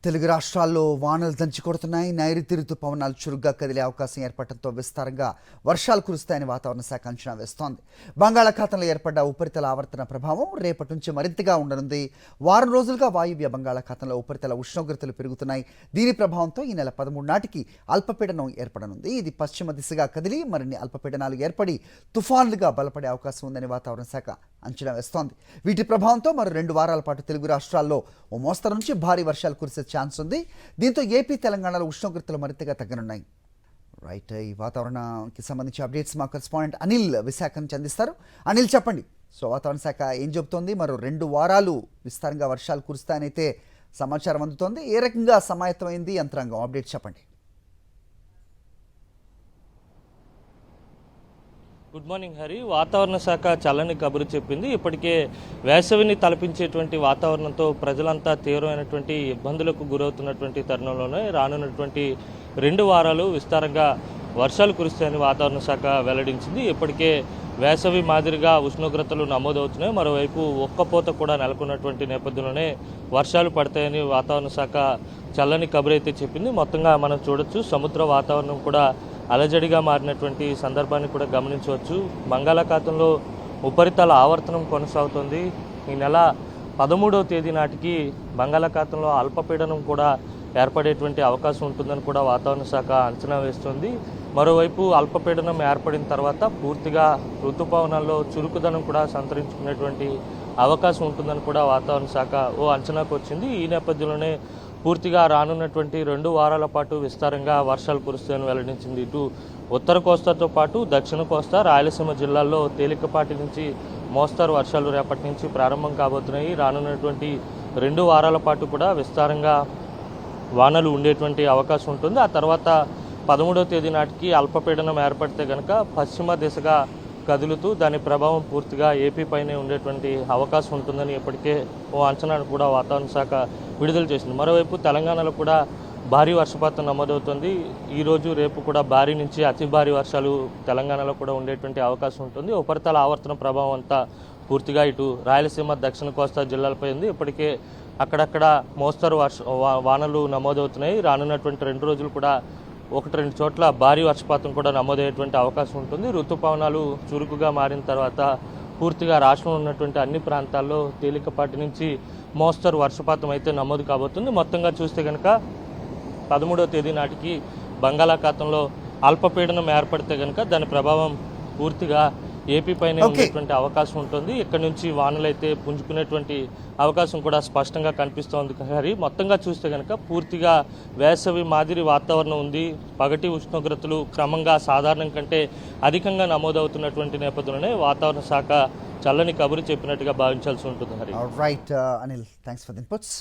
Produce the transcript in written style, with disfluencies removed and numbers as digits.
తెలుగు రాష్ట్రాల్లో వానలు దంచి కొడుతున్నాయి. నైరుతి రుతుపవనాలు చురుగ్గా కదిలే అవకాశం ఏర్పడటంతో విస్తారంగా వర్షాలు కురుస్తాయని వాతావరణ శాఖ అంచనా వేస్తోంది. బంగాళాఖాతంలో ఏర్పడ్డ ఉపరితల ఆవర్తన ప్రభావం రేపటి నుంచి మరింతగా ఉండనుంది. వారం రోజులుగా వాయువ్య బంగాళాఖాతంలో ఉపరితల ఉష్ణోగ్రతలు పెరుగుతున్నాయి. దీని ప్రభావంతో ఈ నెల 13 నాటికి అల్పపీడనం ఏర్పడనుంది. ఇది పశ్చిమ దిశగా కదిలి మరిన్ని అల్పపీడనాలు ఏర్పడి తుఫాన్లుగా బలపడే అవకాశం ఉందని వాతావరణ శాఖ అంచనా వేస్తోంది. వీటి ప్రభావంతో మరో 2 వారాల పాటు తెలుగు రాష్ట్రాల్లో ఓ మోస్తరు నుంచి భారీ వర్షాలు కురిసే ఛాన్స్ ఉంది. దీంతో ఏపీ తెలంగాణలో ఉష్ణోగ్రతలు మరింతగా తగ్గనున్నాయి. రైట్, ఈ వాతావరణానికి సంబంధించి అప్డేట్స్ మా కరెస్పాండెంట్ అనిల్ విశాఖ నుంచి అందిస్తారు. అనిల్, చెప్పండి. సో వాతావరణ శాఖ ఏం చెబుతోంది? మరో 2 వారాలు విస్తారంగా వర్షాలు కురుస్తాయనైతే సమాచారం అందుతోంది. ఏ రకంగా సమాయత్తమైంది యంత్రాంగం? అప్డేట్స్ చెప్పండి. Good morning Hari. వాతావరణ శాఖ చల్లని కబురు చెప్పింది. ఇప్పటికే వేసవిని తలపించేటువంటి వాతావరణంతో ప్రజలంతా తీవ్రమైనటువంటి ఇబ్బందులకు గురవుతున్నటువంటి తరుణంలోనే రానున్నటువంటి 2 వారాలు విస్తారంగా వర్షాలు కురుస్తాయని వాతావరణ శాఖ వెల్లడించింది. ఇప్పటికే వేసవి మాదిరిగా ఉష్ణోగ్రతలు నమోదవుతున్నాయి. మరోవైపు ఒక్కపోత కూడా నెలకొన్నటువంటి నేపథ్యంలోనే వర్షాలు పడతాయని వాతావరణ శాఖ చల్లని కబురు అయితే చెప్పింది. మొత్తంగా మనం చూడొచ్చు, సముద్ర వాతావరణం కూడా అలజడిగా మారినటువంటి సందర్భాన్ని కూడా గమనించవచ్చు. బంగాళాఖాతంలో ఉపరితల ఆవర్తనం కొనసాగుతుంది. ఈ నెల 13వ తేదీ నాటికి బంగాళాఖాతంలో అల్పపీడనం కూడా ఏర్పడేటువంటి అవకాశం ఉంటుందని కూడా వాతావరణ శాఖ అంచనా వేస్తుంది. మరోవైపు అల్పపీడనం ఏర్పడిన తర్వాత పూర్తిగా ఋతుపవనాల్లో చురుకుదనం కూడా సంతరించుకునేటువంటి అవకాశం ఉంటుందని కూడా వాతావరణ శాఖ ఓ అంచనాకు వచ్చింది. ఈ నేపథ్యంలోనే పూర్తిగా రానున్నటువంటి 2 వారాల పాటు విస్తారంగా వర్షాలు కురుస్తాయని వెల్లడించింది. ఇటు ఉత్తర కోస్తాతో పాటు దక్షిణ కోస్తా, రాయలసీమ జిల్లాల్లో తేలికపాటి నుంచి మోస్తరు వర్షాలు రేపటి నుంచి ప్రారంభం కాబోతున్నాయి. రానున్నటువంటి 2 వారాల పాటు కూడా విస్తారంగా వానలు ఉండేటువంటి అవకాశం ఉంటుంది. ఆ తర్వాత 13వ తేదీ నాటికి అల్పపీడనం ఏర్పడితే కనుక పశ్చిమ దిశగా కదులుతూ దాని ప్రభావం పూర్తిగా ఏపీ పైనే ఉండేటువంటి అవకాశం ఉంటుందని ఇప్పటికే ఓ అంచనాను కూడా వాతావరణ శాఖ విడుదల చేసింది. మరోవైపు తెలంగాణలో కూడా భారీ వర్షపాతం నమోదవుతుంది. ఈరోజు రేపు కూడా భారీ నుంచి అతి భారీ వర్షాలు తెలంగాణలో కూడా ఉండేటువంటి అవకాశం ఉంటుంది. ఉపరితల ఆవర్తన ప్రభావం అంతా పూర్తిగా ఇటు రాయలసీమ, దక్షిణ కోస్తా జిల్లాలపై ఉంది. ఇప్పటికే అక్కడక్కడ మోస్తరు వానలు నమోదవుతున్నాయి. రానున్నటువంటి 2 రోజులు కూడా 1-2 చోట్ల భారీ వర్షపాతం కూడా నమోదయ్యేటువంటి అవకాశం ఉంటుంది. ఋతుపవనాలు చురుకుగా మారిన తర్వాత పూర్తిగా రాష్ట్రంలో ఉన్నటువంటి అన్ని ప్రాంతాల్లో తేలికపాటి నుంచి మోస్తరు వర్షపాతం అయితే నమోదు కాబోతుంది. మొత్తంగా చూస్తే కనుక 13వ తేదీ నాటికి బంగాళాఖాతంలో అల్పపీడనం ఏర్పడితే కనుక దాని ప్రభావం పూర్తిగా ఏపీ పైన ఉండేటువంటి అవకాశం ఉంటుంది. ఇక్కడ నుంచి వానలు అయితే పుంజుకునేటువంటి అవకాశం కూడా స్పష్టంగా కనిపిస్తోంది. హరి, మొత్తంగా చూస్తే కనుక పూర్తిగా వేసవి మాదిరి వాతావరణం ఉంది. పగటి ఉష్ణోగ్రతలు క్రమంగా సాధారణం కంటే అధికంగా నమోదవుతున్నటువంటి నేపథ్యంలోనే వాతావరణ శాఖ చల్లని కబురు చెప్పినట్టుగా భావించాల్సి ఉంటుంది. Hari. Right Anil, thanks for the inputs.